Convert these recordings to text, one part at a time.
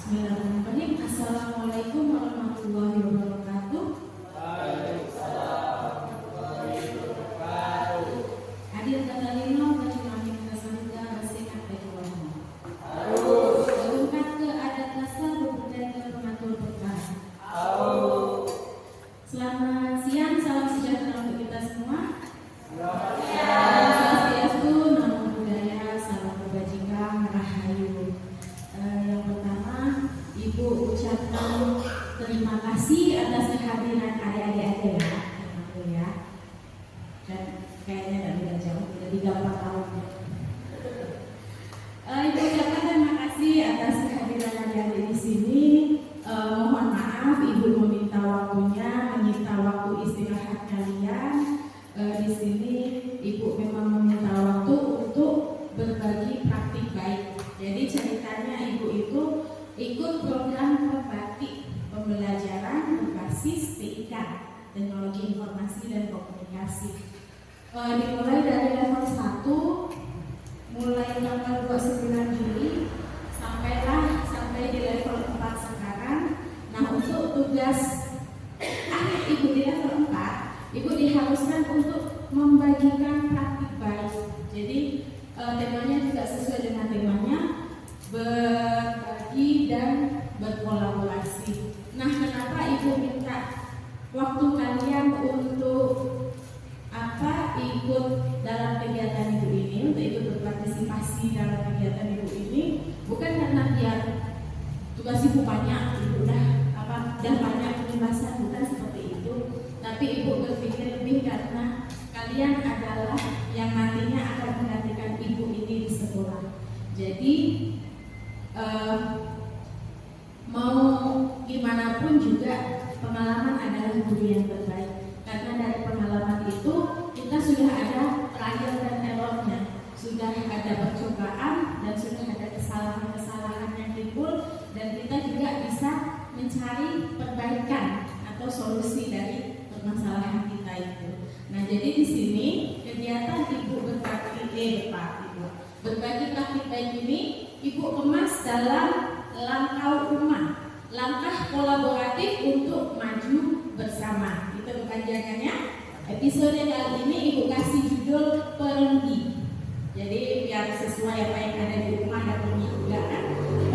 Bismillahirrahmanirrahim. Assalamualaikum warahmatullahi wabarakatuh. Waalaikumsalam warahmatullahi wabarakatuh. Hadir kata lino dan kami kasanda sehat dan warahmah. Harus. Berangkat ke adat dasar budaya dan pengatur perkara. Harus. Selamat siang, salam sejahtera untuk kita semua. Selamat Salam swastiastu, namo buddhaya, salam kebajikan, rahayu. Yang pertama, Ibu ucapkan terima kasih atas kehadiran adik-adik ya. Dan kayaknya tidak beda jauh, udah 3-4 tahun. Ibu ucapkan terima kasih atas kehadiran adik-adik di sini. Mohon maaf, Ibu meminta waktunya, menyita waktu istirahat kalian. Di sini Ibu memang meminta waktu untuk berbagi praktik baik. Jadi ceritanya Ibu itu ikut program Perbatik pembelajaran berbasis TIK, Teknologi Informasi dan Komunikasi. Dimulai dari level 1, mulai tanggal 29 Juli sampai di level 4 sekarang. Nah, untuk tugas akhir Ibu di level 4, Ibu diharuskan untuk membagikan praktik baik. Jadi temanya juga sesuai dengan temanya, berbagi dan berkolaborasi. Nah, kenapa Ibu minta waktu kalian untuk ikut dalam kegiatan Ibu ini, untuk ikut berpartisipasi dalam kegiatan Ibu ini? Bukan karena biar tugas Ibu banyak, Ibu udah banyak pembahasan, bukan seperti itu. Tapi Ibu berpikir lebih karena kalian adalah yang nantinya akan menggantikan Ibu ini di sekolah. Jadi mau gimana pun juga pengalaman adalah guru yang terbaik. Karena dari pengalaman itu kita sudah ada trial dan errornya, sudah ada percobaan dan sudah ada kesalahan-kesalahan yang timbul, dan kita juga bisa mencari perbaikan atau solusi dari permasalahan kita itu. Nah, jadi di sini kegiatan Ibu berbagi praktik baik ini Ibu kemas dalam langkah kolaboratif untuk maju bersama. Itu kepanjangannya. Episode kali ini Ibu kasih judul Perenggi. Jadi biar sesuai apa yang ada di rumah dan Perenggi juga kan.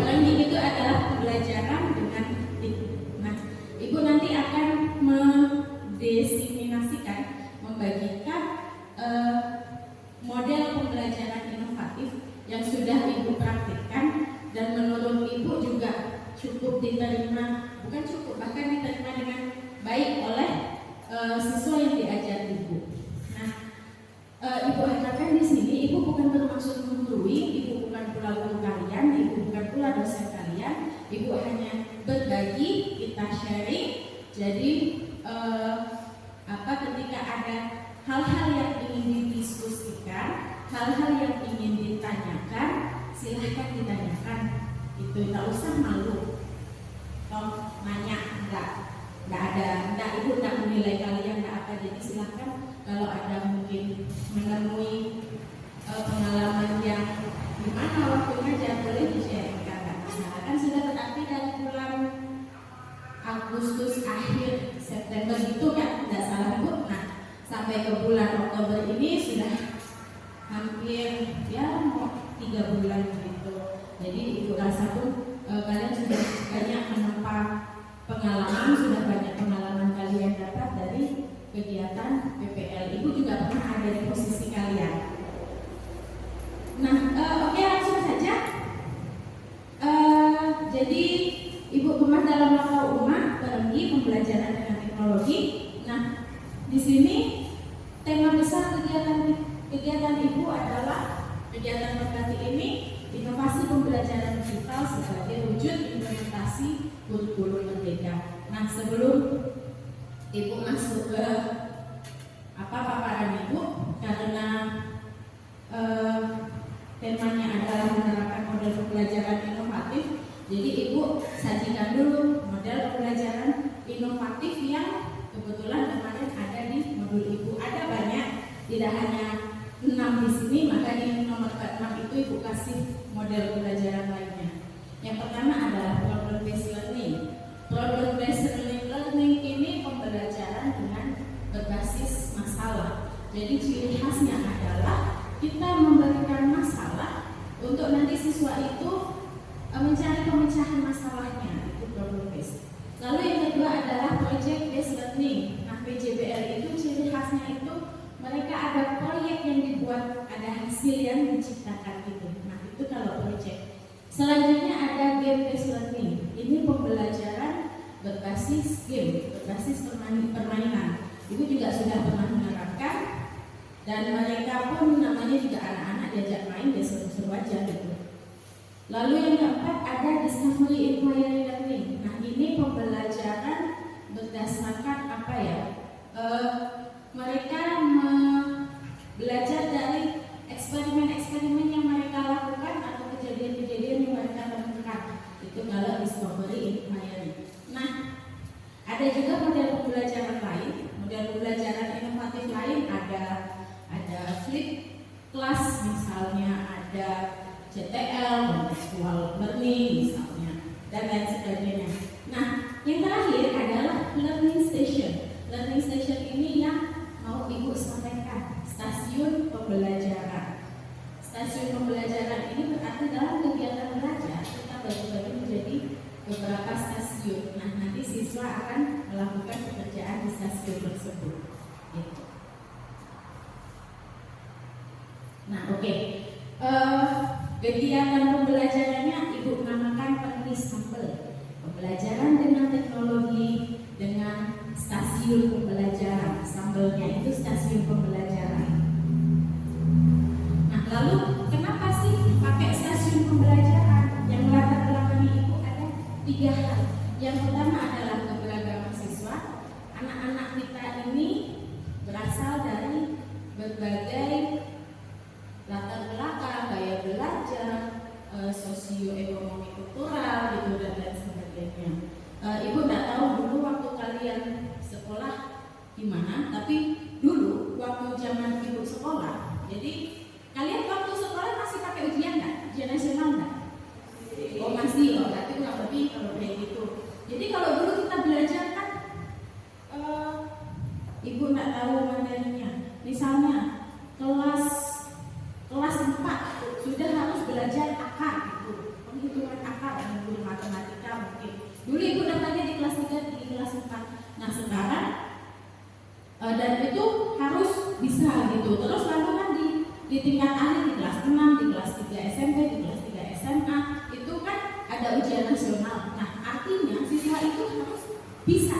Perenggi itu adalah pembelajaran dengan Ibu. Nah, Ibu nanti akan mendefinisikan, membagikan model pembelajaran inovatif yang sudah Ibu praktikkan dan menurut Ibu juga cukup diterima, bukan cukup, bahkan diterima dengan baik oleh siswa yang diajar Ibu. Nah, Ibu katakan di sini Ibu bukan bermaksud menggurui, Ibu bukan pula guru kalian, Ibu bukan pula dosen kalian, Ibu hanya berbagi, kita sharing. Jadi ketika ada hal-hal yang ingin didiskusikan, hal-hal yang ingin ditanyakan, silahkan ditanyakan. Itu tidak usah malu. Nanya enggak, Ibu enggak menilai kalian enggak apa. Jadi silahkan kalau ada mungkin menemui pengalaman yang gimana waktu ngajar, boleh di-sharingkan. Nah, kan sudah berarti dari bulan Agustus akhir September itu kan, tidak salah Bu. Nah, sampai ke bulan Oktober ini sudah hampir mau 3 bulan gitu. Jadi Ibu rasa pun kalian sudah banyak menempa pengalaman, sudah banyak pengalaman kalian dapat dari kegiatan PPL. Ibu juga pernah ada di posisi kalian. Nah, oke, langsung saja. Jadi Ibu kemas dalam langkah umat Perenggi pembelajaran dengan teknologi. Nah, di sini tema besar kegiatan Ibu adalah kegiatan Perbatik ini, inovasi pembelajaran digital sebagai wujud implementasi kurikulum merdeka. Nah, sebelum Ibu masuk ke paparan Ibu, karena temanya adalah menerapkan model pembelajaran inovatif, jadi Ibu sajikan dulu model pembelajaran inovatif yang kebetulan kemarin ada di modul Ibu. Ada banyak, tidak hanya 6 di sini, maka di nomor 6 itu Ibu kasih model pembelajaran lainnya. Yang pertama adalah mencari pemecahan masalahnya, itu problem based. Lalu yang kedua adalah project based learning. Nah, PJBL itu ciri khasnya itu mereka ada proyek yang dibuat, ada hasil yang diciptakan gitu. Nah, itu kalau project. Selanjutnya ada game based learning. Ini pembelajaran berbasis game, berbasis permainan. Ibu juga sudah pernah menerapkan, dan mereka pun namanya juga anak-anak diajak main, dia seru-seru aja gitu. Lalu yang keempat ada discovery inquiry learning. Nah, ini pembelajaran berdasarkan apa ya? Mereka belajar dari eksperimen-eksperimen yang mereka lakukan atau kejadian-kejadian yang mereka temukan. Itu kalau discovery inquiry. Nah, ada juga model pembelajaran lain, model pembelajaran inovatif lain, ada flip class misalnya, ada CTL, contextual learning misalnya, dan lain sebagainya. Nah, yang terakhir adalah learning station. Learning station ini yang mau Ibu sampaikan, stasiun pembelajaran. Stasiun pembelajaran ini berarti dalam kegiatan belajar kita bagi-bagi menjadi beberapa stasiun. Nah, nanti siswa akan melakukan pekerjaan di stasiun tersebut. Gitu. Nah, oke. Kegiatan pembelajarannya Ibu namakan penisambel. Pembelajaran dengan teknologi dengan stasiun pembelajaran. Sambelnya itu stasiun pembelajaran. Nah, lalu kenapa sih pakai stasiun pembelajaran? Yang melatar belakangi Ibu ada 3 hal. Yang pertama adalah keberagaman siswa. Anak-anak kita ini berasal dari berbagai latar belakang, gaya belajar, sosioekonomi kultural gitu dan lain sebagainya. Ibu tidak tahu dulu waktu kalian sekolah gimana, tapi dulu waktu zaman Ibu sekolah, jadi kalian waktu sekolah masih pakai ujian nggak? Ujian nasional nggak? Oh masih, berarti nggak lebih kalau kayak gitu. Jadi kalau dulu kita belajar kan, Ibu nggak tahu materinya. Misalnya kelas 4 sudah harus belajar akar gitu, penghitungan akar, penghitungan matematika mungkin. Dulu Ibu dapatnya di kelas 3, di kelas 4. Nah sekarang dan itu harus bisa gitu. Terus lalu kan di tingkat akhir di kelas 6, di kelas 3 SMP, di kelas 3 SMA itu kan ada ujian nasional. Nah artinya siswa itu harus bisa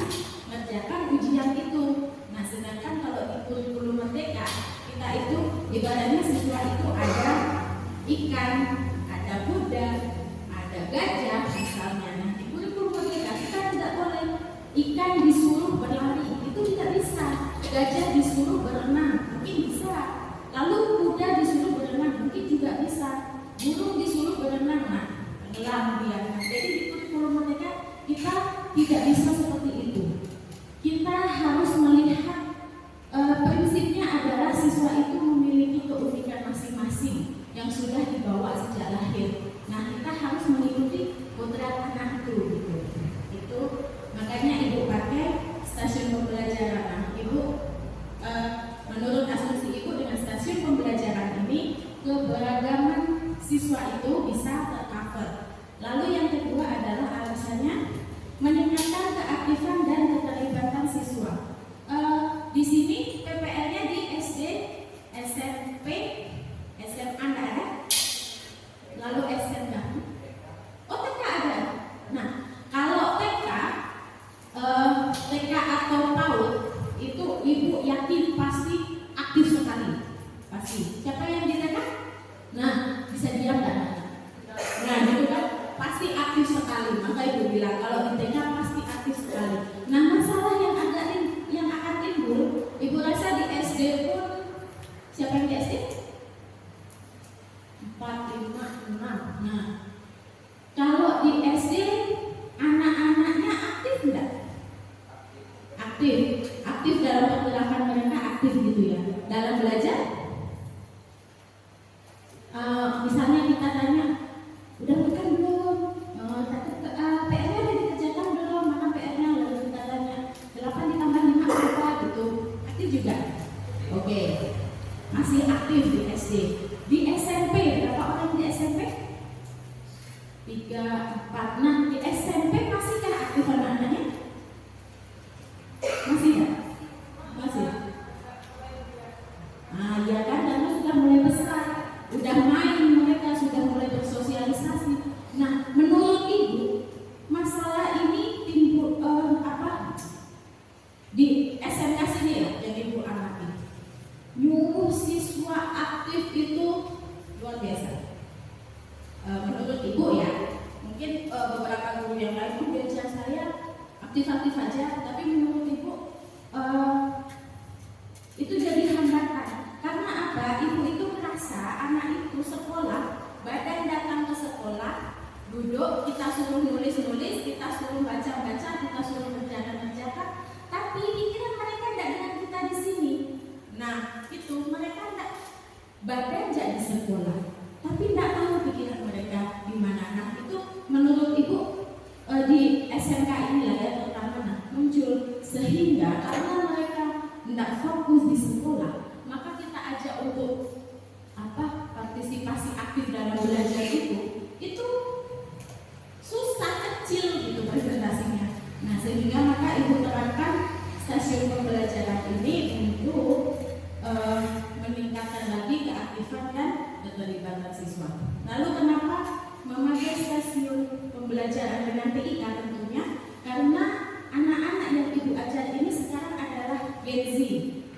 mengerjakan ujian itu. Nah sedangkan kalau di kurikulum merdeka kita itu ibaratnya siswa itu ada ikan, ada kuda, ada gajah misalnya. Nah di kurikulum merdeka kita tidak boleh ikan disuruh berlari, itu tidak bisa. Gajah disuruh berenang, mungkin bisa. Lalu kuda disuruh berenang, mungkin juga bisa. Burung disuruh berenang, nah tenggelam dia. Nah, jadi di kurikulum merdeka kita tidak bisa seperti itu. Kita harus melihat prinsipnya adalah siswa itu memiliki keunikan masing-masing yang sudah dibawa sejak lahir. Nah kita harus mengikuti kodrat anak itu gitu. Itu makanya Ibu pakai stasiun pembelajaran. Nah, Ibu menurut asumsi Ibu dengan stasiun pembelajaran ini keberagaman siswa itu bisa tercover. Lalu yang kedua adalah alasannya meningkatkan keaktifan dan keterlibatan siswa. Di sini PPL-nya di SD, SMP, SMA nggak ada, lalu SMK. Oh TK ada. Nah kalau TK atau PAUD itu Ibu yakin pasti aktif sekali, pasti. Siapa yang di TK? Nah bisa diam nggak? Nah gitu kan, pasti aktif sekali. Maka Ibu bilang kalau di TK pasti aktif sekali. Nah masalah yang akan timbul, Ibu rasa di SD pun siapa yang di SD? 4, 5, 6. Nah kalau di SD anak-anaknya aktif enggak? Aktif dalam pergerakan mereka, aktif gitu ya. Dalam belajar, misalnya kita tanya, udah makan belum? PR-nya udah dikerjakan belum? Mana PR-nya? Lalu kita tanya 3, 4. Nah, di SMP masihkah aktif anak-anaknya? Masih ya? Masih. Nah, ya kan, karena sudah mulai besar, udah main, mereka sudah mulai bersosialisasi. Nah, menurut Ibu, masalah ini timbul di SMK sini ya, yang Ibu amati. Nyuruh siswa aktif itu luar biasa. Menurut Ibu ya, mungkin beberapa guru yang lain mungkin saya aktif-aktif aja, tapi menurut Ibu itu jadi hambatan. Karena apa? Ibu itu merasa anak itu sekolah, badan datang ke sekolah, duduk, kita suruh nulis-nulis, kita suruh baca-baca, kita suruh kerjakan-kerjakan, tapi pikiran mereka tidak dengan kita di sini. Nah, itu mereka tidak badan jadi sekolah, tapi tidak tahu pikiran mereka di mana. Nah, itu menurut Ibu di SMK inilah ya terutama muncul, sehingga karena mereka tidak fokus di sekolah, maka kita ajak untuk partisipasi aktif dalam belajar itu susah, kecil gitu presentasinya. Nah, sehingga maka Ibu terapkan stasiun pembelajaran ini untuk meningkatkan lagi keaktifan dan keterlibatan siswa. Lalu kenapa memakai stasiun pembelajaran dengan TIK? Tentunya karena anak-anak yang Ibu ajar ini sekarang adalah Gen Z,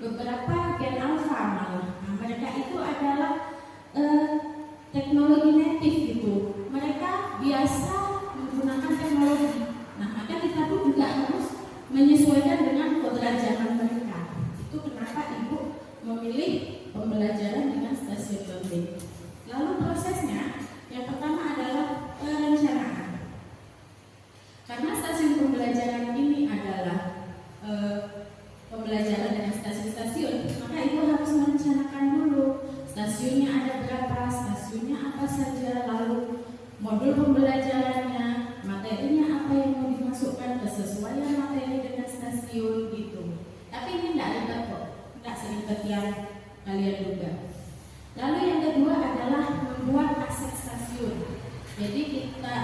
beberapa Gen Alpha malah. Nah, mereka itu adalah teknologi native gitu. Mereka biasa menggunakan teknologi. Nah, maka kita pun juga harus menyesuaikan dengan kodrat zaman mereka. Itu kenapa Ibu memilih pembelajaran dengan stasiun learning. Lalu prosesnya, yang pertama adalah perencanaan. Karena stasiun pembelajaran ini adalah pembelajaran dengan stasiun-stasiun, maka Ibu harus merencanakan dulu stasiunnya ada berapa, stasiunnya apa saja, lalu modul pembelajarannya, materinya apa yang mau dimasukkan, kesesuaian materi dengan stasiun gitu. Tapi ini tidak ribet kok, tidak seribet yang kalian duga. Lalu yang kedua adalah membuat aset stasiun. Jadi kita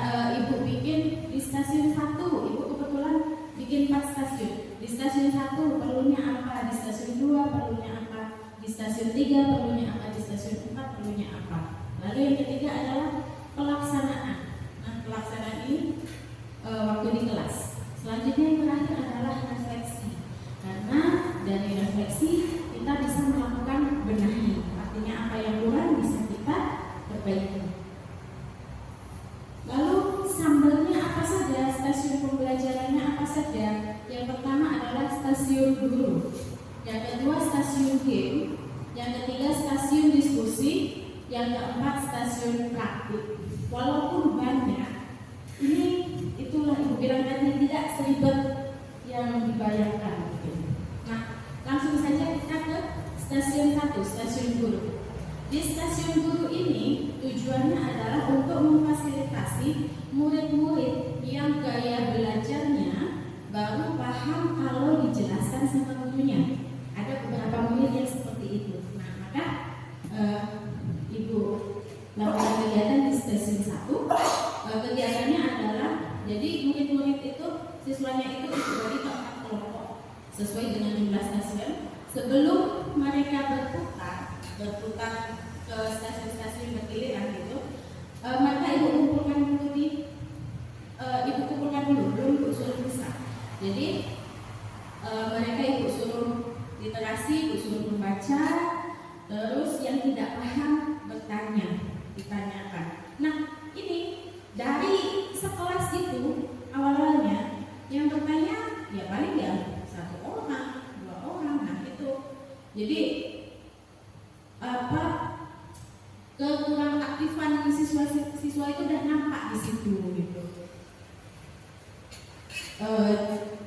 Ibu bikin di stasiun 1, Ibu kebetulan bikin 4 stasiun. Di stasiun 1 perlunya apa, di stasiun 2 perlunya apa, di stasiun 3 perlunya apa, di stasiun 4 perlunya apa. Lalu yang ketiga adalah pelaksanaan. Nah, pelaksanaan ini waktu di kelas. Selanjutnya yang terakhir adalah refleksi. Karena dari refleksi kita bisa melakukan benahi. Artinya apa yang kurang bisa kita perbaiki. Lalu sambelnya apa saja, stasiun pembelajarannya apa saja. Yang pertama adalah stasiun guru, yang kedua stasiun game, yang ketiga stasiun diskusi, yang keempat stasiun praktik. Walaupun banyak, ini itulah Ibu bilang tadi tidak seribet yang dibayangkan. Nah, langsung saja kita ke stasiun 1, stasiun guru. Di stasiun guru ini tujuannya adalah untuk memfasilitasi murid-murid yang gaya belajarnya baru paham kalau dijelaskan sama gurunya. Ada beberapa murid yang seperti itu. Nah, maka Ibu lakukan kegiatan di stasiun 1. Kegiatannya adalah, jadi murid-murid itu, siswanya itu dibagi ke 4 kelompok sesuai dengan jumlah stasiun. Sebelum mereka berputar ke stasiun-stasiun bergiliran gitu, maka Ibu kumpulkan dulu, belum Ibu suruh bisa. Jadi mereka Ibu suruh literasi, Ibu suruh membaca, terus yang tidak paham bertanya, ditanyakan. Nah, ini dari sekelas itu awalnya yang bertanya ya paling ya 1 orang, 2 orang, nah itu. Jadi kekurang aktifan siswa itu udah nampak di situ gitu.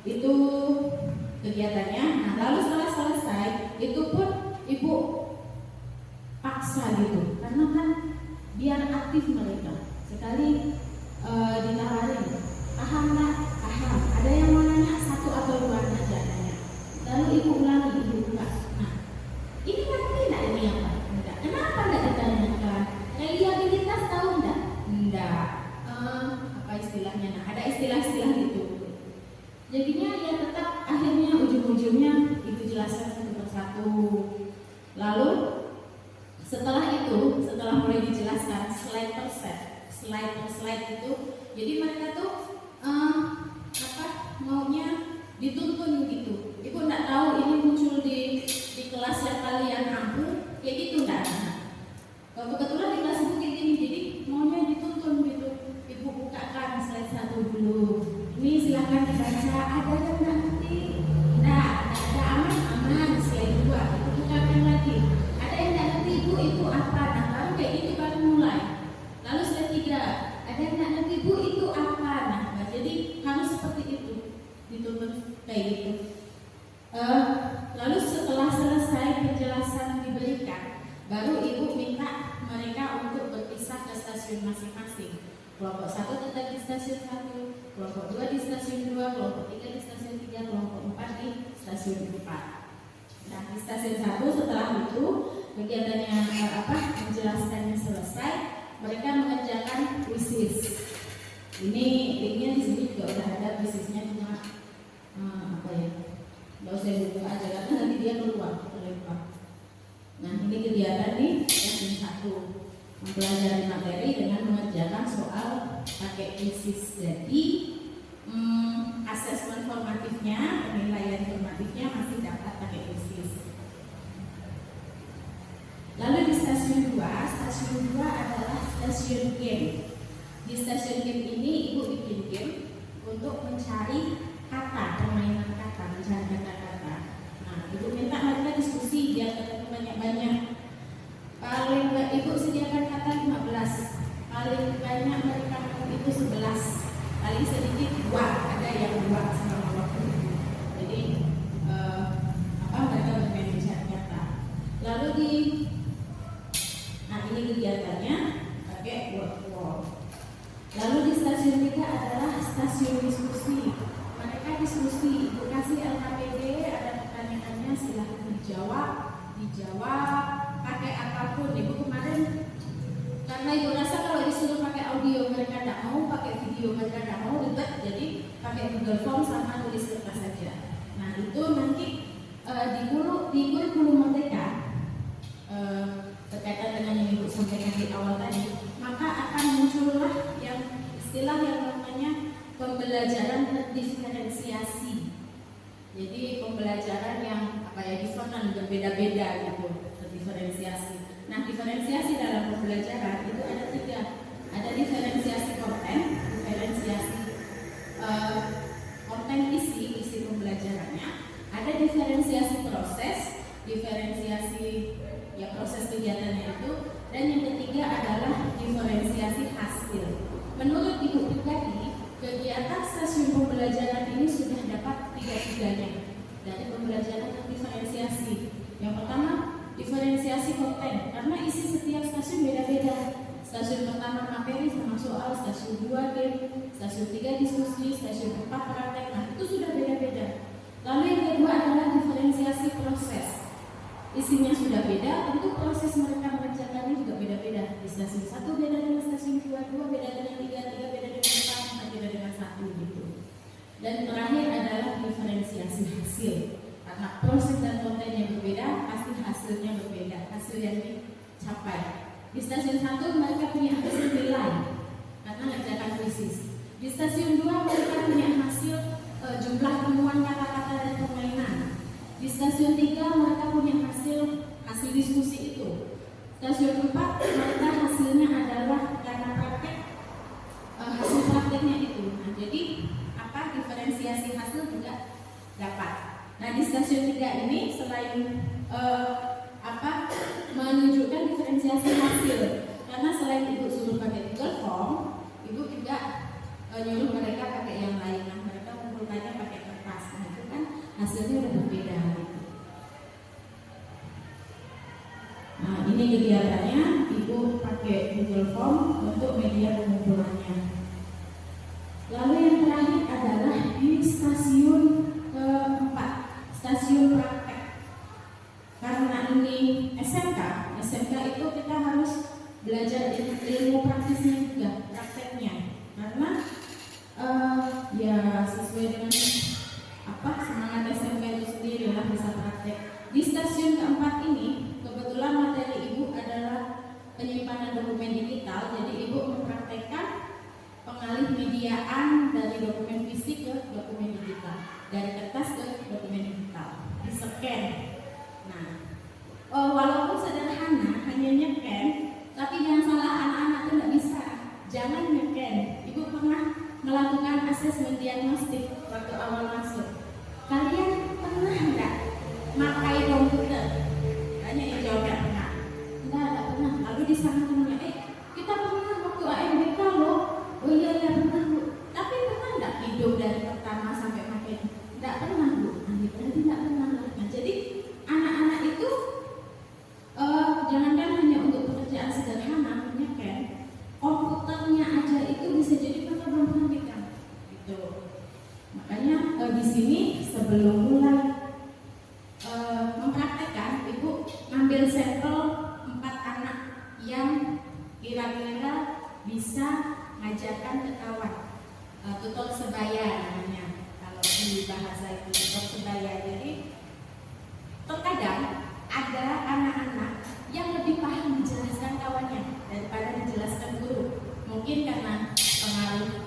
Itu kegiatannya. Nah, lalu setelah selesai itu pun Ibu paksa gitu, karena kan biar aktif mereka. Sekali ditawarin, paham nggak? Paham. Ada yang mau nanya 1 atau 2 aja nanya. Lalu Ibu ulangi, Ibu buka. Nah, ini ngerti nggak ini apa? Enggak. Kenapa nggak ditanyakan? Reliabilitas tahu nggak? Enggak. apa istilahnya? Nah, ada istilah-istilah gitu. Jadinya ya tetap akhirnya ujung-ujungnya itu jelaskan satu persatu. Lalu setelah mulai dijelaskan slide per slide itu, jadi mereka tuh maunya dituntun gitu. Ibu nggak tahu ini muncul di kelas yang kalian mampu, kayak gitu nggak ada. Kebetulan di kelas ibu kayak gini, jadi maunya dituntun gitu. Ibu bukakan slide 1 dulu. Ini silakan dibaca. Ada yang nggak ngerti? Nggak ada, aman. Slide 2 ibu bukakan lagi. Ada yang nggak ngerti ibu itu apa? Nah baru kayak gitu baru mulai. Lalu slide 3 ada yang nggak ngerti ibu itu apa? Nah jadi harus seperti itu, dituntun kayak gitu. Lalu setelah selesai penjelasan diberikan, baru ibu minta mereka untuk berpisah ke stasiun masing-masing. Kelompok 1 tetap di stasiun 1, kelompok 2 di stasiun 2, kelompok 3 di stasiun 3, kelompok 4 di stasiun 4. Nah, di stasiun 1 setelah itu kegiatannya menjelaskannya selesai, mereka mengerjakan kuisis. Ini linknya di sini juga udah ada, kuisisnya cuma nggak usah buka aja karena nanti dia keluar terlempar. Nah, ini kegiatan di stasiun 1, mempelajari materi dengan mengerjakan soal pakai kuisis. Jadi asesmen formatifnya, penilaian formatifnya masih dapat pakai kuisis. Lalu di stasiun 2 adalah stasiun game. Di stasiun game ini ibu bikin game untuk mencari kata, permainan kata, mencari kata-kata. Nah, ibu minta mereka diskusi biar ketemu banyak-banyak. Paling ibu sediakan kata 15, paling banyak mereka itu 11, paling sedikit 2, ada yang 2 selama waktu itu. Jadi mereka bermain mencari kata. Lalu ini kegiatannya pakai word. Lalu di stasiun 3 adalah stasiun diskusi. Mereka diskusi, ibu kasih LKPD, ada pertanyaannya silahkan dijawab pakai apapun. Ibu kemarin karena ibu rasa kalau disuruh pakai audio mereka tidak mau, pakai video mereka tidak mau, ribet, jadi pakai Google Form sama tulis kertas saja. Nah itu nanti di kurikulum merdeka berkaitan dengan yang ibu sampaikan di awal tadi, maka akan muncullah yang istilah yang namanya pembelajaran terdiferensiasi. Jadi pembelajaran yang different, berbeda-beda gitu, terdiferensiasi. Nah, diferensiasi dalam pembelajaran itu ada 3. Ada diferensiasi konten, diferensiasi konten isi pembelajarannya. Ada diferensiasi proses, diferensiasi proses kegiatannya itu. Dan yang ketiga adalah diferensiasi hasil. Menurut ibu pribadi, kegiatan stasiun pembelajaran ini sudah dapat 3-tiganya dari pembelajaran terdiferensiasi. Yang pertama, diferensiasi konten, karena isi setiap stasiun beda-beda. Stasiun pertama materi sama soal, stasiun 2 game, stasiun 3 diskusi, stasiun 4 praktek. Nah, itu sudah beda-beda. Lalu yang kedua adalah diferensiasi proses. Isinya sudah beda, tentu proses mereka mengerjakannya juga beda-beda. Di stasiun 1 beda dengan stasiun 2 beda dengan 3 beda dengan 4 beda dengan 1 gitu. Dan terakhir adalah diferensiasi hasil. Karena proses dan konten yang berbeda, pasti hasilnya berbeda, hasil yang dicapai. Di stasiun 1 mereka punya hasil nilai karena mengerjakan kuisis. Di stasiun 2 mereka punya hasil jumlah temuan kata-kata dan permainan. Di stasiun 3 mereka punya hasil diskusi itu. Stasiun 4 mereka hasilnya adalah karena praktek, hasil prakteknya itu. Nah, jadi diferensiasi hasil juga dapat. Nah, di stasiun 3 ini selain menunjukkan diferensiasi hasil, karena selain ibu suruh pakai Google Form, ibu juga nyuruh mereka pakai yang lain. Nah, mereka mengumpulkannya pakai kertas. Nah, itu kan hasilnya udah berbeda gitu. Nah, ini kegiatannya, ibu pakai Google Form untuk media pengumpulannya. Lalu yang terakhir adalah di stasiun keempat, stasiun praktek. Karena ini SMK itu kita harus belajar ilmu praktisnya juga, prakteknya. sesuai dengan semangat SMP itu sendiri lah, bisa praktek. Di stasiun keempat ini kebetulan materi ibu adalah penyimpanan dokumen digital, jadi ibu mempraktekkan pengalih mediaan dari dokumen fisik ke dokumen digital, dari kertas ke dokumen digital, di scan. Nah, walaupun sederhana hanya nyekan, tapi jangan salah, anak-anak itu tidak bisa. Jangan nyekan. Ibu pernah melakukan asesmen diagnostik waktu awal masuk. Kalian pernah enggak pakai komputer? Tanya yang jawabnya pernah. Enggak pernah. Lalu di sana temannya, kita pernah waktu AMBK loh. Oh iya pernah Bu. Tapi pernah enggak hidup dari pertama sampai makin? Enggak pernah Bu. Berarti enggak pernah. Nah, jadi anak-anak itu jangankan hanya untuk pekerjaan sederhana, kan komputernya aja itu bisa jadi perbandingan gitu. Makanya di sini sebelum mulai mempraktekkan, ibu ngambil sampel 4 anak yang kira-kira bisa ngajarkan ke kawan, tutor sebaya namanya kalau di bahasa itu, tutor sebaya. Jadi terkadang ada anak-anak yang lebih paham menjelaskan kawannya daripada dijelaskan guru. Mungkin karena pengaruh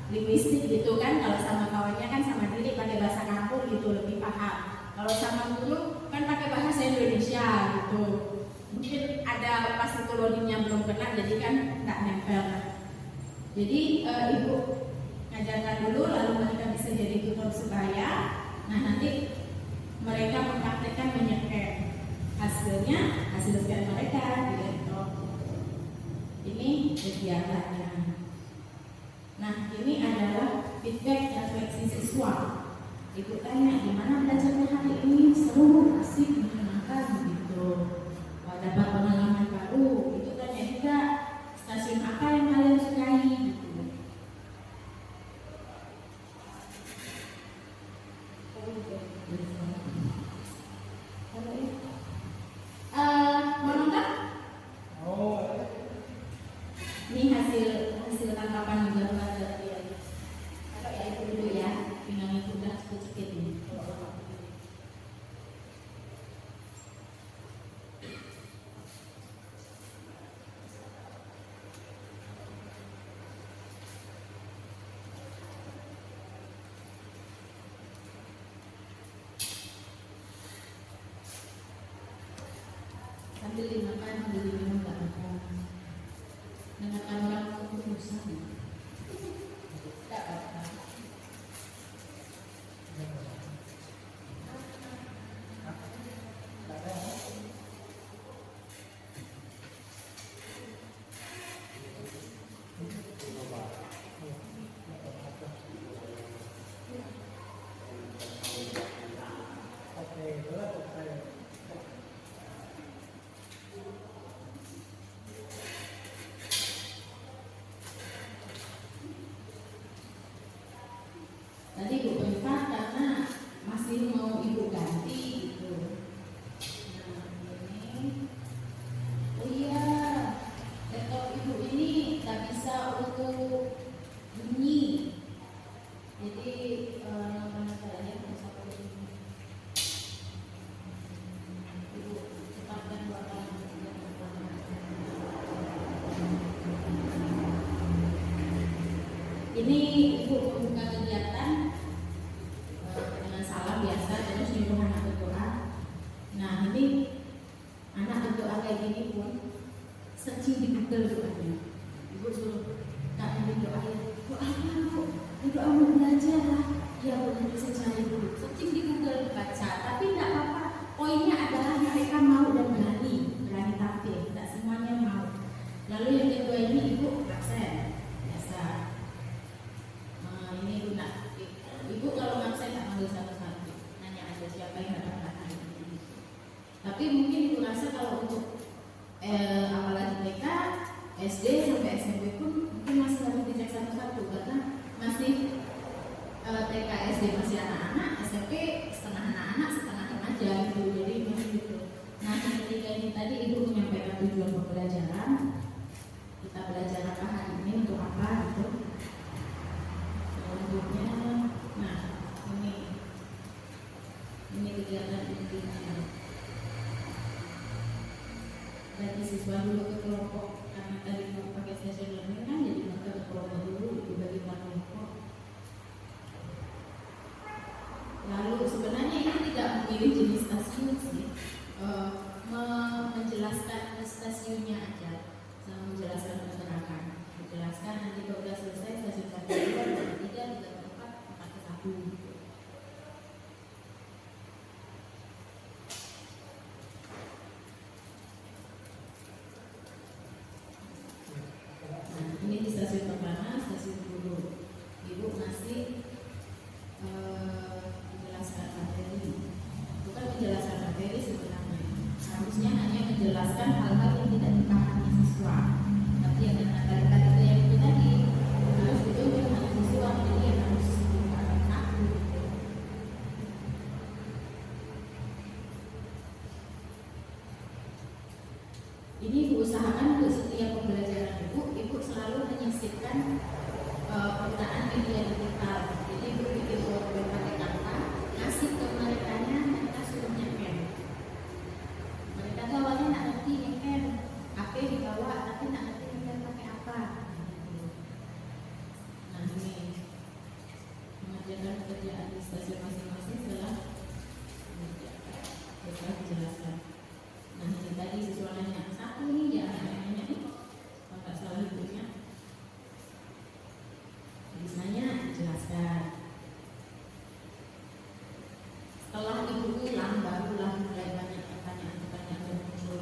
linguistik gitu kan, kalau sama kawannya kan sama diri pakai bahasa kampung gitu lebih paham. Kalau sama guru kan pakai bahasa Indonesia gitu. Mungkin ada pas itu loadingnya belum kena, jadi kan nggak nempel. Jadi ibu ngajarkan dulu, lalu mereka bisa jadi tutor sebaya. Nah nanti mereka mempraktekkan menyeker. Hasil scan mereka di laptop. Ini kegiatannya. Nah, ini adalah feedback refleksi siswa. Ibu tanya, gimana belajarnya hari ini? Seru, asik, menyenangkan gitu. Dapat pengalaman baru. Itu tanya juga, stasiun apa yang kalian sukai gitu. Mau nonton? Ini hasil tangkapan juga dari kalau ya itu dulu ya, tinggal itu udah sedikit ini. Sambil dimakan, sambil diminum nggak apa-apa. Dengarkan orang ngomong susah nih. Nggak apa-apa. Tadi ibu privat karena masih mau ibu ganti gitu. Nah ini, oh iya, laptop ibu ini tak bisa untuk bunyi. Jadi mana caranya bisa bunyi? Ibu cepatkan buatan. Ini ibu membuka kegiatan dengan salam biasa, terus nyuruh anak berdoa. Nah ini anak berdoa kayak gini pun searching di Google doanya. Ibu suruh kak ini doain, doa apa bu? Doa mau belajar lah. Ya bu, nanti saya cari dulu. Searching di Google baca, tapi tidak apa-apa. Poinnya adalah mereka mau dan berani tampil. Tidak semuanya mau. Lalu yang kedua ini ibu absen biasa. Ini ibu nak, ibu kalau absen tak manggil satu-satu, nanya aja siapa yang ada hari ini. Tapi mungkin ibu rasa kalau untuk apalagi TK, SD sampai SMP pun mungkin masih harus dicek satu-satu karena masih TK SD masih anak-anak, SMP setengah anak-anak setengah remaja gitu, jadi masih gitu. Nah yang ketiga ini tadi ibu menyampaikan tujuan pembelajaran. Kita belajar apa hari ini? mahasiswa dulu ke kelompok, karena tadi mau pakai stasiun learning kan, jadi mereka ke kelompok dulu itu bagi kelompok. Lalu sebenarnya ini tidak memilih jenis stasiun sih, menjelaskan stasiunnya aja, sama menjelaskan pergerakan, menjelaskan nanti kalau sudah selesai stasiun 1, 2, 3, 4, 4 ke 1 gitu. Ini di stasiun pertama, stasiun dulu. Ibu masih menjelaskan materi, bukan menjelaskan materi sebenarnya. Harusnya hanya menjelaskan hal-hal yang tidak dipahami siswa. Tapi yang kata-kata itu yang itu tadi harus ditunjuk oleh siswa, jadi yang harus dipahami aku. Ini ibu usahakan untuk setiap pembelajaran ibu selalu menyisipkan penggunaan media digital. Jadi ibu bikin PowerPoint pakai Canva, kasih ke mereka, suruh nyepen. Mereka tuh awalnya nggak ngerti nyepen, HP dibawa tapi nggak ngerti nyepen pakai apa. Nah ini mengerjakan pekerjaan di stasiun masing-masing setelah dijelaskan. Nah ini tadi siswa nanya satu nih ya, nanya nih kalau nggak salah ibunya. Misalnya dijelaskan. Setelah ibu pulang barulah mulai banyak pertanyaan-pertanyaan yang muncul.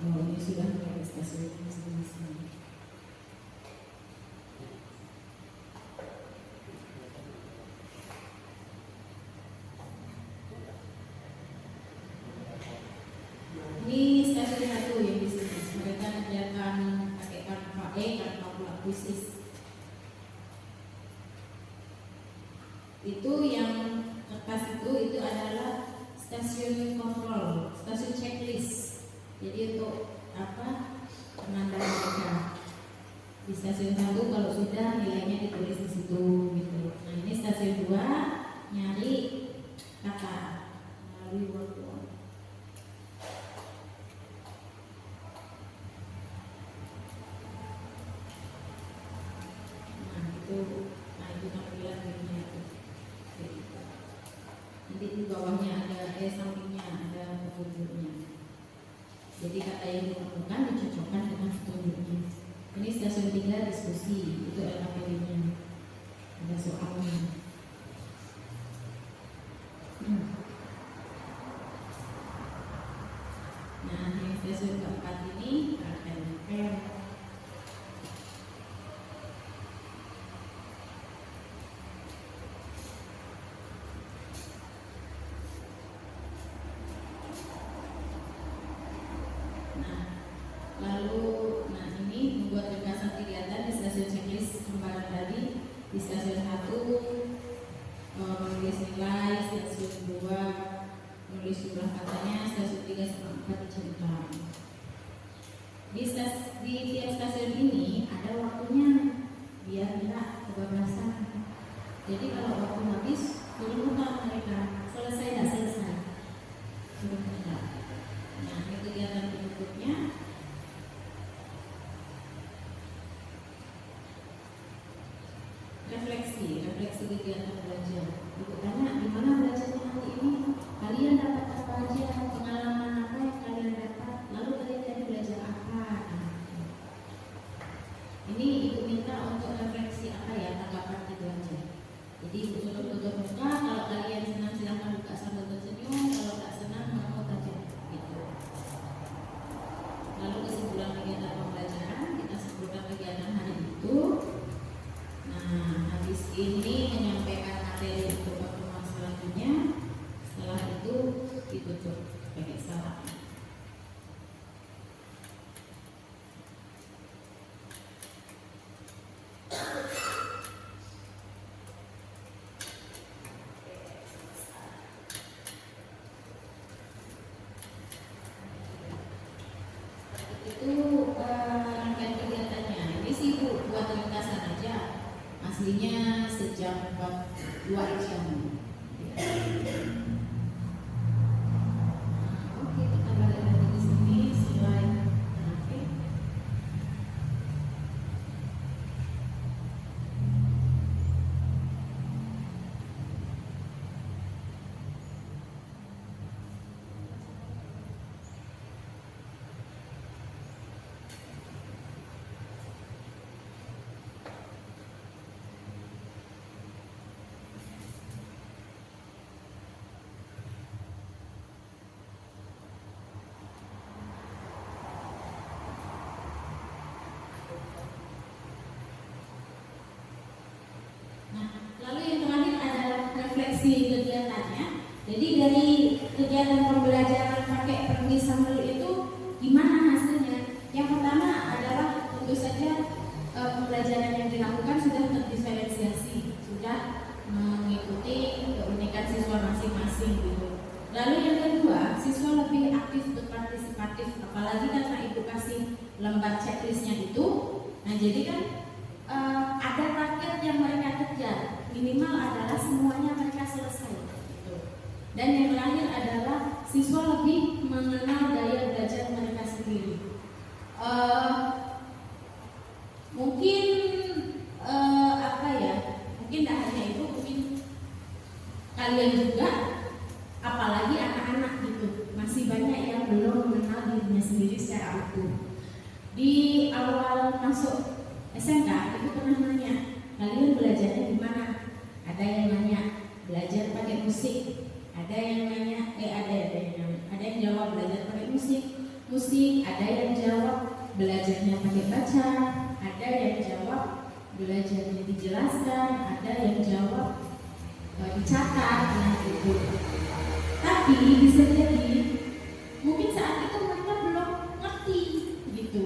Oh, ini sudah mulai stasiun masing-masing. Ini stasiun 1 yang di sini. Mereka mengerjakan pakai Canva puisis. Itu yang kertas itu adalah stasiun kontrol, stasiun checklist. Jadi untuk apa penanda mereka di stasiun 1 kalau sudah nilainya ditulis di situ gitu. Nah ini stasiun 2 nyari kata melalui workbook. Nah itu tampilan begini itu. Nanti di bawahnya ada sampingnya ada petunjuknya. Jadi kata yang ditemukan dicocokkan dengan petunjuknya. Ini stasiun 3 diskusi, itu LKPD-nya. Ada soalnya. Nah, yang stasiun keempat ini KPM. Ini membuat ringkasan kegiatan di stasiun checklist kemarin tadi. Di stasiun 1 menulis nilai, stasiun 2 menulis jumlah katanya, stasiun 3 sampai 4 diceritakan. Di tiap stasiun ini ada waktunya biar tidak kebablasan. Jadi kalau waktu habis turun muka mereka, selesai tidak selesai, turun muka. Nah ini kegiatan berikutnya. Refleksi kegiatan belajar. Ibu tanya, gimana belajarnya hari ini? Kalian dapat apa aja? Pengalaman apa yang kalian dapat? Lalu kalian tadi belajar apa? Ini ibu minta untuk refleksi apa ya, tanggapan itu aja. Jadi ibu suruh tutup muka. Kalau kalian senang silahkan buka sambil tersenyum. Kalau tak senang mengamuk aja. Gitu. Lalu kesimpulan kegiatan pembelajaran, kita simpulkan kegiatan hari itu. Nah, habis ini menyampaikan materi untuk pertemuan selanjutnya. Setelah itu ditutup pakai salam. Itu rangkaian kegiatannya. Ini sih Bu buat ringkasan aja. Aslinya sejam 2 jam. Oke, kita balik lagi di sini slide terakhir. Lalu yang terakhir adalah refleksi kegiatannya. Jadi dari kegiatan pembelajaran pakai permisamel itu gimana hasilnya? Yang pertama adalah tentu saja pembelajaran yang dilakukan sudah terdiferensiasi, sudah mengikuti keunikan siswa masing-masing gitu. Lalu yang kedua, siswa lebih aktif berpartisipatif, apalagi karena ibu kasih lembar checklistnya itu. Nah jadi kan ada target yang mereka kejar, minimal adalah semuanya mereka selesai gitu. Dan yang terakhir adalah siswa lebih mengenal gaya belajar mereka sendiri. Mungkin mungkin tidak hanya itu, mungkin kalian juga, apalagi anak-anak gitu, masih banyak yang belum mengenal dirinya sendiri secara utuh. Di awal masuk SMK itu pernah nanya, kalian belajarnya di mana? Ada yang nanya belajar pakai musik, ada yang nanya ada yang jawab belajar pakai musik, ada yang jawab belajarnya pakai baca, ada yang jawab belajarnya dijelaskan, ada yang jawab dicatat, nah gitu. Tapi bisa jadi mungkin saat itu mereka belum ngerti gitu.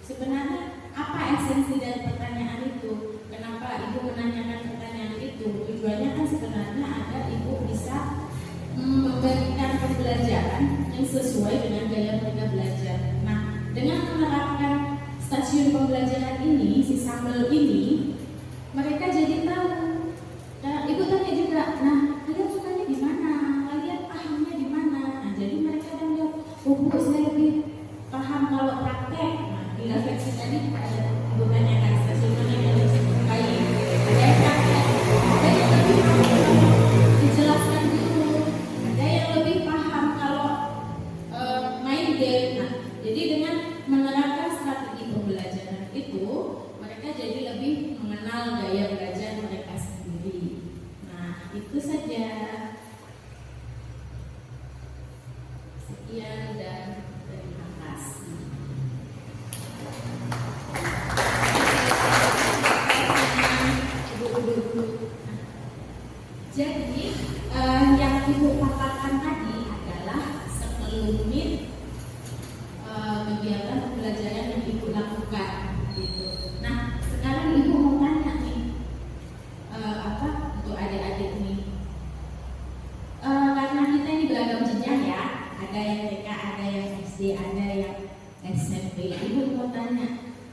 Sebenarnya apa esensi dari pertanyaan itu? Kenapa ibu menanyakan pertanyaan itu? Tujuannya kan sebenarnya agar ibu bisa memberikan pembelajaran yang sesuai dengan gaya mereka belajar. Nah, dengan menerapkan stasiun pembelajaran ini, si Samel ini, mereka jadi tahu. Nah, ibu tanya juga, nah kalian sukanya di mana? Kalian pahamnya di mana? Nah, jadi mereka kan jawab, oh Bu, saya lebih paham kalau praktek. Nah, di refleksi tadi ada ibu tanyakan stasiun mana yang lebih sukai. Ada yang praktek, ada yang lebih paham kalau dijelaskan dulu, ada yang lebih paham kalau main game. Nah, jadi dengan menerapkan strategi pembelajaran itu, mereka jadi lebih mengenal gaya belajar mereka sendiri. Nah, itu saja. Sekian dan terima kasih. Jadi yang ibu paparkan tadi adalah sekelumit kegiatan pembelajaran yang ibu lakukan gitu. Nah, sekarang ibu mau tanya nih, untuk adik-adik nih, karena kita ini beragam jenjang ya, ada yang TK, ada yang SD, ada yang SMP. Ibu mau tanya,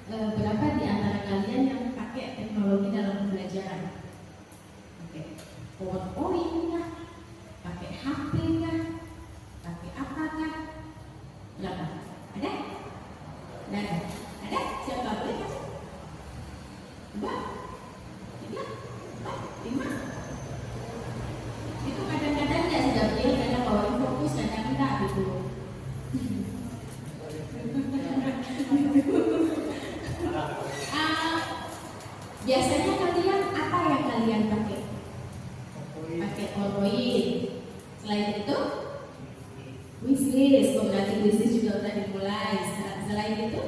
berapa di antara kalian yang pakai teknologi dalam pembelajaran? Oke, PowerPoint kah? Pakai HP kah? Pakai apakah? Berapa? Ada? Ada? Ada? Siapa boleh kasih? 2, 3, 4, 5. Itu kadang-kadang ya sudah real, kadang bawain fokus, kadang enggak gitu. Biasanya kalian apa yang kalian pakai? Pakai PowerPoint. Selain itu, wishlist. Berarti wishlist juga udah dimulai. Selain itu,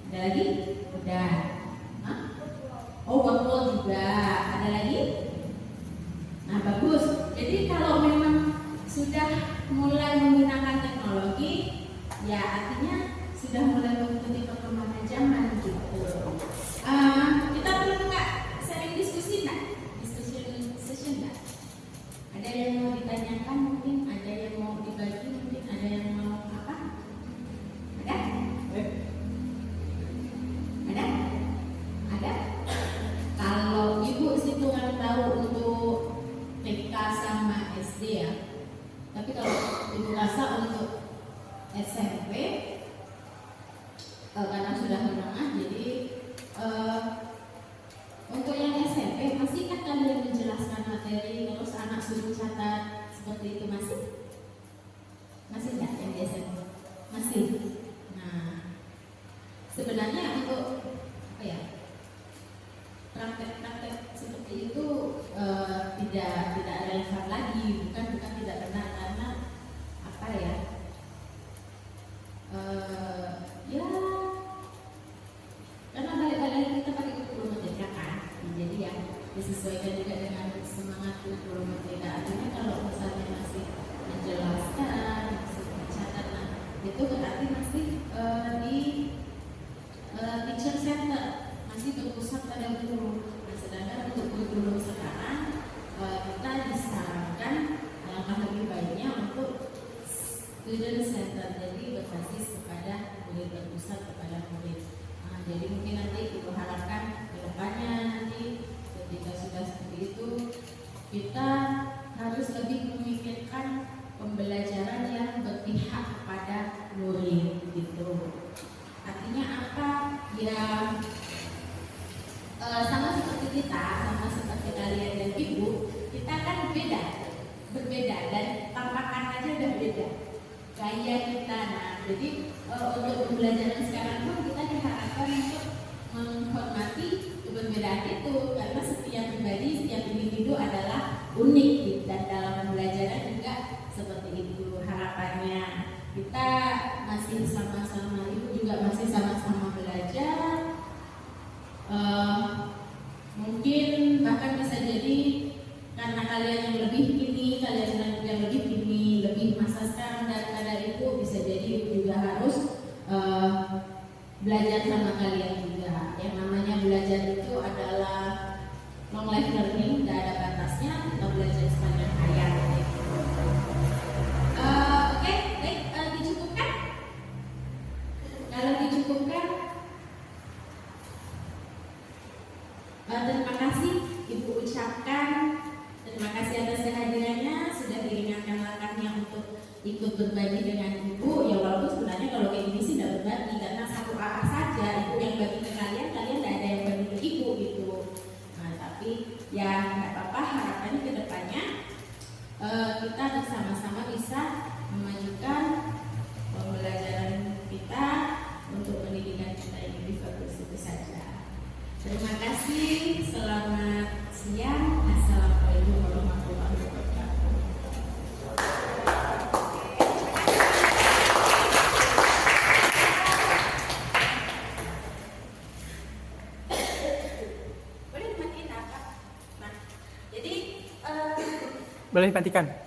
ada lagi? Udah. Hah? Oh, workflow juga. Ada lagi? Nah, bagus. Jadi kalau memang sudah mulai menggunakan teknologi, ya artinya sudah mulai mengikuti perkembangan zaman gitu. Kita perlu nggak sering diskusi nggak? Discussion session nggak? Ada yang mau ditanyakan mungkin, ada yang mau dibagi mungkin, ada yang mau apa? Ada? seperti itu masih nggak yang di SMP? Masih. Nah, sebenarnya untuk apa ya, praktek-praktek seperti itu tidak relevan lagi, bukan tidak benar, karena apa ya, ya karena balik-balik kita pakai kurikulum merdeka kan, jadi ya disesuaikan juga dengan semangat kurikulum merdeka. Artinya kalau misalnya masih menjelaskan, masih mencatat, nah itu berarti masih di teacher center, masih berpusat pada guru. Nah, sedangkan untuk kurikulum sekarang kita disarankan alangkah lebih baiknya untuk student center, jadi berbasis kepada murid, berpusat kepada murid. Nah, jadi mungkin nanti kita harapkan ke depannya nanti ketika sudah seperti itu kita harus lebih memikirkan pembelajaran yang berpihak kepada murid gitu. Artinya apa? Ya sama seperti kita, sama seperti kalian dan ibu, kita kan berbeda dan tampakan aja udah beda, gaya kita. Nah, jadi untuk pembelajaran sekarang pun kita diharapkan untuk menghormati keberbedaan itu, karena setiap pribadi, setiap individu adalah unik dan dalam pembelajaran juga seperti itu harapannya. Kita masih sama-sama, ibu juga masih sama-sama belajar. Mungkin bahkan bisa jadi karena kalian yang lebih ini, kalian yang lebih ini, lebih masa sekarang daripada itu, bisa jadi ibu juga harus belajar sama kalian juga. Yang namanya belajar itu adalah long life learning, tidak ada batasnya, kita belajar sepanjang hayat. Oke, baik, dicukupkan? Kalau dicukupkan, terima kasih Ibu ucapkan. Terima kasih atas kehadirannya, sudah diringankan langkahnya untuk ikut berbagi dengan Ibu. Ya walaupun sebenarnya kalau kayak gini sih tidak berbagi, karena satu arah saja. Ibu yang bagi ke kalian, kalian tidak ada yang bagi ke Ibu gitu. Nah, tapi ya nggak apa-apa, harapannya ke depannya kita bersama-sama bisa memajukan pembelajaran kita untuk pendidikan kita yang lebih bagus, itu saja. Terima kasih, selamat siang, assalamualaikum warahmatullahi wabarakatuh. Boleh dimatiin apa? Nah, jadi Boleh dimatikan.